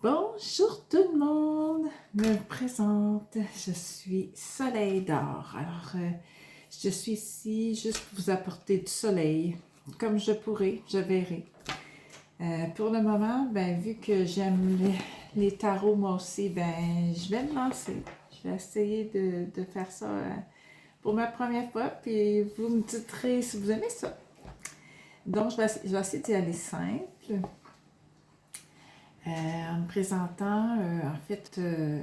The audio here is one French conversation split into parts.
Bonjour tout le monde, me présente, je suis Soleil d'Or. Alors, je suis ici juste pour vous apporter du soleil, comme je pourrai, je verrai. Pour le moment, ben, vu que j'aime les tarots moi aussi, ben, je vais me lancer. Je vais essayer de faire ça pour ma première fois, puis vous me direz si vous aimez ça. Donc, je vais essayer d'y aller simple. En me présentant, en fait, je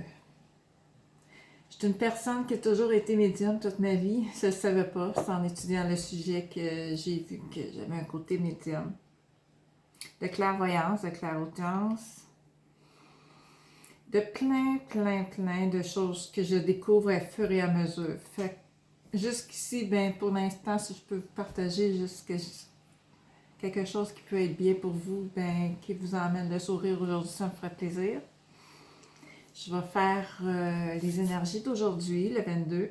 suis une personne qui a toujours été médium toute ma vie. Je ne le savais pas. C'est en étudiant le sujet que j'ai vu que j'avais un côté médium. De clairvoyance, de clairaudience, de plein de choses que je découvre à fur et à mesure. Fait que jusqu'ici, ben, pour l'instant, si je peux vous partager quelque chose qui peut être bien pour vous, ben, qui vous emmène le sourire aujourd'hui, ça me ferait plaisir. Je vais faire les énergies d'aujourd'hui, le 22.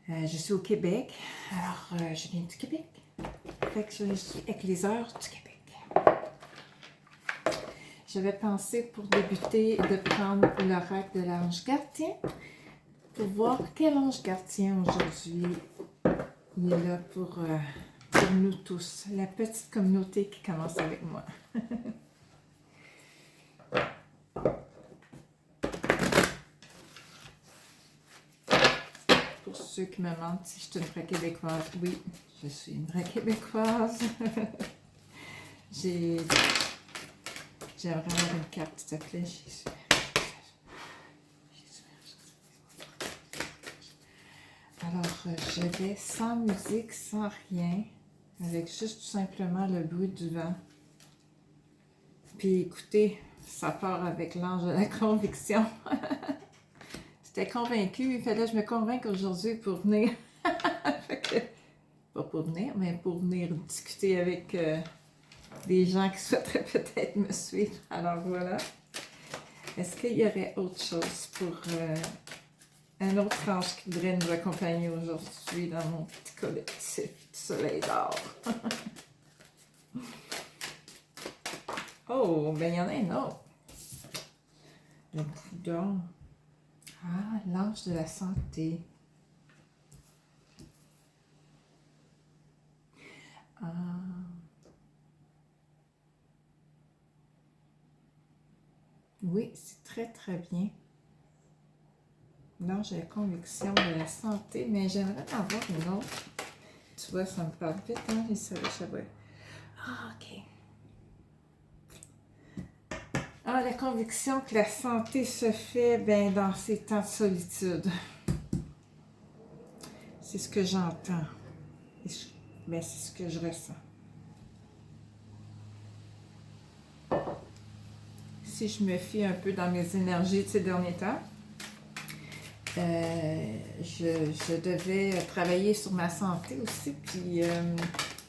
Je suis au Québec. Alors, je viens du Québec. Fait que je suis avec les heures du Québec. J'avais pensé pour débuter de prendre l'oracle de l'ange gardien pour voir quel ange gardien aujourd'hui il est là pour nous tous, la petite communauté qui commence avec moi. Pour ceux qui me demandent si je suis une vraie québécoise, oui, je suis une vraie québécoise. J'aimerais avoir une carte, s'il te plaît, Jésus. Alors, je vais sans musique, sans rien, avec juste tout simplement le bruit du vent. Puis écoutez, ça part avec l'ange de la conviction. J'étais convaincue, il fallait que je me convainque aujourd'hui pour venir. Pas pour venir, mais pour venir discuter avec des gens qui souhaiteraient peut-être me suivre. Alors voilà. Est-ce qu'il y aurait autre chose pour un autre ange qui voudrait nous accompagner aujourd'hui dans mon petit collectif du Soleil d'Or? Oh, ben il y en a un autre. Le boudon. Ah, l'ange de la santé. Ah. Oui, c'est très bien. L'ange de la conviction de la santé, mais j'aimerais en avoir une autre. Tu vois, ça me parle vite, hein, les soleils. Ah, ok. Ah, la conviction que la santé se fait ben, dans ces temps de solitude. C'est ce que j'entends. Ben, c'est ce que je ressens. Si je me fie un peu dans mes énergies de ces derniers temps, je devais travailler sur ma santé aussi. Puis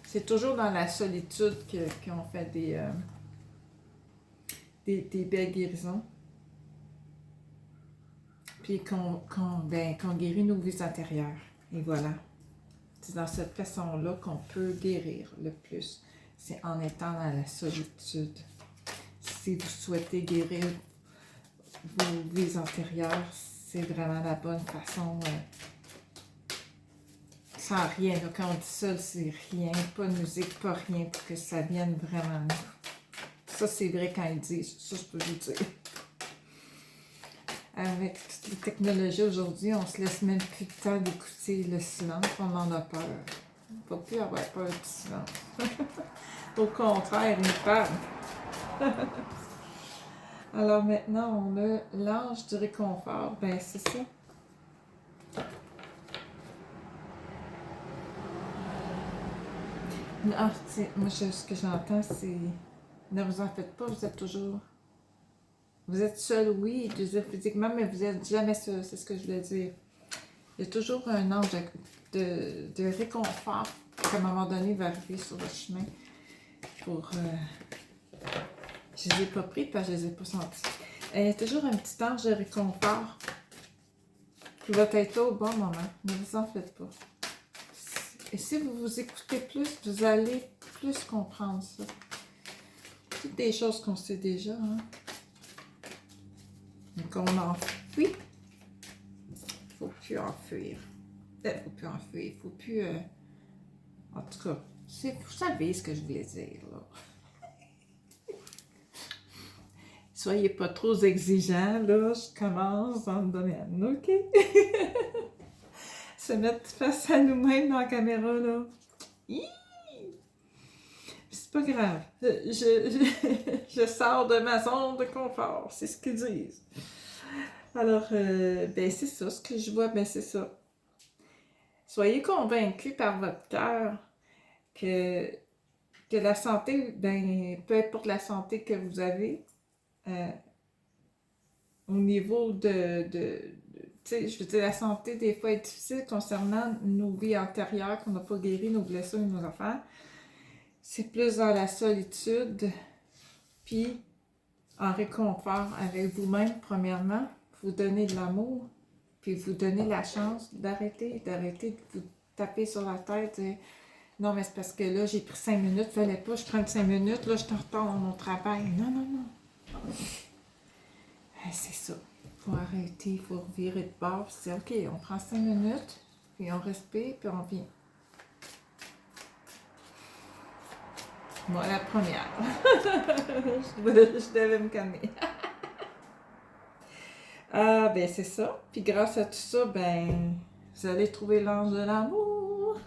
c'est toujours dans la solitude qu'on fait des belles guérisons. Puis qu'on guérit nos vies intérieures. Et voilà. C'est dans cette façon-là qu'on peut guérir le plus. C'est en étant dans la solitude. Si vous souhaitez guérir vos vies antérieures, c'est vraiment la bonne façon. Sans rien. Là, quand on dit seul, c'est rien. Pas de musique, pas rien pour que ça vienne vraiment nous. Ça, c'est vrai quand ils disent. Ça, je peux vous dire. Avec toutes les technologies aujourd'hui, on se laisse même plus le temps d'écouter le silence. On en a peur. Il ne faut plus avoir peur du silence. Au contraire, il parle. Alors maintenant, on a l'ange du réconfort. Ben, c'est ça. Ah, moi, ce que j'entends, c'est... Ne vous en faites pas, vous êtes toujours... Vous êtes seul, oui, physiquement, mais vous n'êtes jamais seul, c'est ce que je voulais dire. Il y a toujours un ange de réconfort qui, à un moment donné, va arriver sur votre chemin pour... Je ne les ai pas pris parce que je ne les ai pas sentis. Il y a toujours un petit ange de réconfort qui va être là au bon moment. Ne vous en faites pas. Et si vous vous écoutez plus, vous allez plus comprendre ça. Toutes des choses qu'on sait déjà, hein? Donc on enfuit. Faut plus enfuir. Faut plus enfuir. Faut plus... En tout cas, vous savez ce que je voulais dire, là. Soyez pas trop exigeants, là. Je commence dans le domaine, OK? Se mettre face à nous-mêmes dans la caméra, là. C'est pas grave. Je sors de ma zone de confort. C'est ce qu'ils disent. Alors, ben c'est ça. Ce que je vois, ben c'est ça. Soyez convaincus par votre cœur que la santé, ben, peu importe la santé que vous avez, au niveau tu sais, je veux dire, la santé, des fois, est difficile concernant nos vies antérieures, qu'on n'a pas guéri, nos blessures et nos affaires. C'est plus dans la solitude, puis en réconfort avec vous-même, premièrement, vous donner de l'amour, puis vous donner la chance d'arrêter de vous taper sur la tête. Et, non, mais c'est parce que là, j'ai pris 5 minutes, fallait pas, je prends 5 minutes, là, je suis en retard dans mon travail. Non, non, non. C'est ça. Il faut arrêter, il faut revirer de bord, puis c'est OK, on prend 5 minutes, puis on respire, puis on vient. Moi, la première. je devais me calmer. Ah, ben c'est ça. Puis grâce à tout ça, ben, vous allez trouver l'ange de l'amour.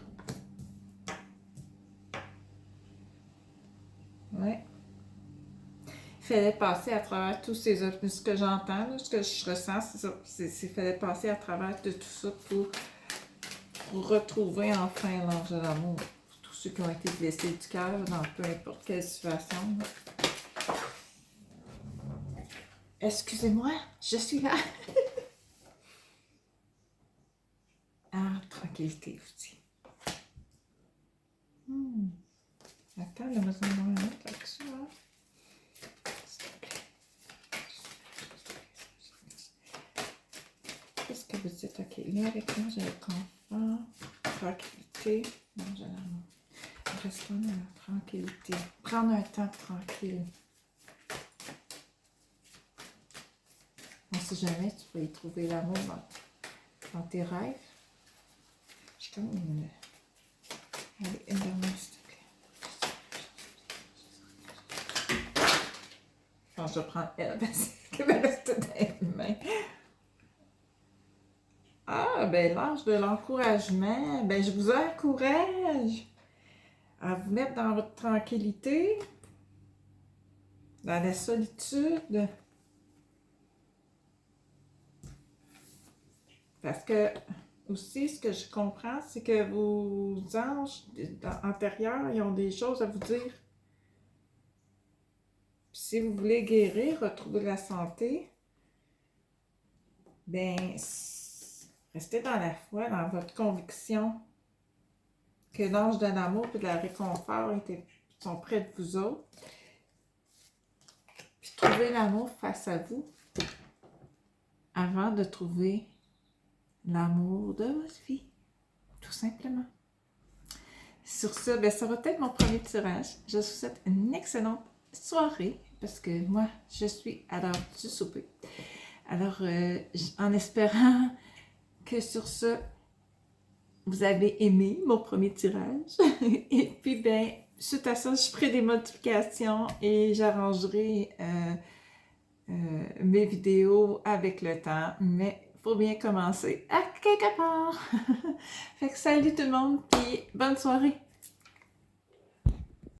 Ouais. Il fallait passer à travers tous ces autres, ce que j'entends, ce que je ressens, c'est ça. Il fallait passer à travers de tout ça pour retrouver enfin l'ange de l'amour. Pour tous ceux qui ont été blessés du cœur dans peu importe quelle situation. Excusez-moi, je suis là. Ah, tranquillité aussi. Attends, là, moi, je vais me mettre là-dessus, hein. Qu'est-ce que vous dites? OK, là, avec moi, j'ai le confort, tranquillité. Non, j'ai l'amour. Restons dans la tranquillité. Prendre un temps tranquille. On sait jamais, tu peux y trouver l'amour dans tes rêves. J'ai comme une... Allez, une dernière, s'il te plaît. Je pense que je vais prendre elle parce qu'elle me reste dans les mains. Ah, ben l'ange de l'encouragement. Ben, je vous encourage à vous mettre dans votre tranquillité, dans la solitude. Parce que, aussi, ce que je comprends, c'est que vos anges antérieurs, ils ont des choses à vous dire. Puis si vous voulez guérir, retrouver la santé, ben, restez dans la foi, dans votre conviction que l'ange de l'amour et de la réconfort sont près de vous autres. Puis trouvez l'amour face à vous avant de trouver l'amour de votre vie, tout simplement. Sur ce, ben, ça va être mon premier tirage. Je vous souhaite une excellente soirée parce que moi, je suis à l'heure du souper. Alors, en espérant que sur ce, vous avez aimé mon premier tirage. Et puis, ben, suite à ça, je ferai des modifications et j'arrangerai mes vidéos avec le temps. Mais il faut bien commencer à quelque part. Fait que salut tout le monde, puis bonne soirée!